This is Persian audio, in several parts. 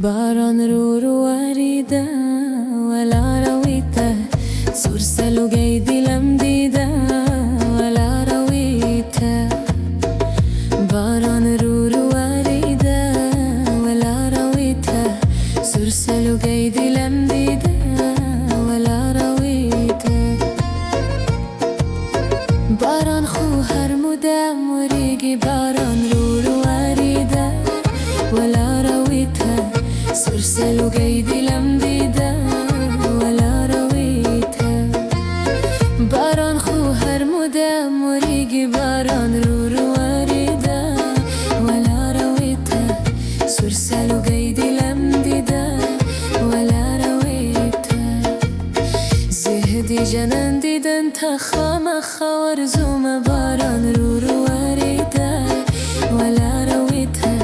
باران رو وریده ولا رویته سرسلو گی دلم دیده ولا رویته باران رو وریده ولا رویته سرسلو گی دلم دیده ولا رویته باران خو هر مدام وریگی باران رو وریده ولا رویته سرسلو گی دلم دیده ولا رویته باران خو هر مدام وریگی باران رو وریده ولا رویته سرسلو گی دلم دیده ولا رویته زهدی جنان دیدن تا خام خوار زوم باران رو وریده ولا رویته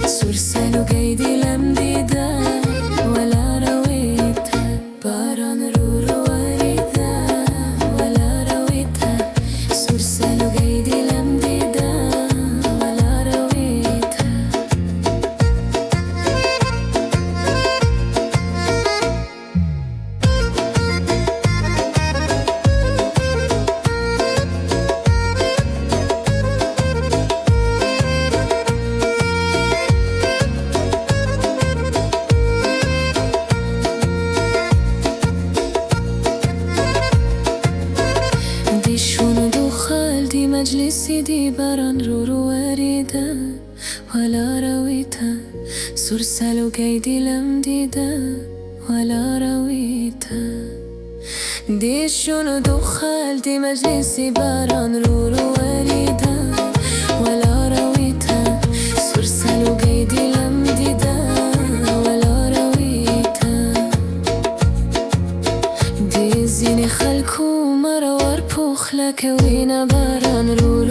سرسلو گی دلم دیده ولا رویته باران رو وریده ولا رویته سرسلو گی دلم دیده ولا رویته شونو دخل دی مجلسی دی باران رو وریده ولا رویته سرسلو گی دلم دیده ولا رویته دی شونو دخل دی مجلسی باران رو وریده ولا رویته سرسلو گی دلم دیده ولا رویته دی زین خلکو مرا ور پخلک وینا باران رو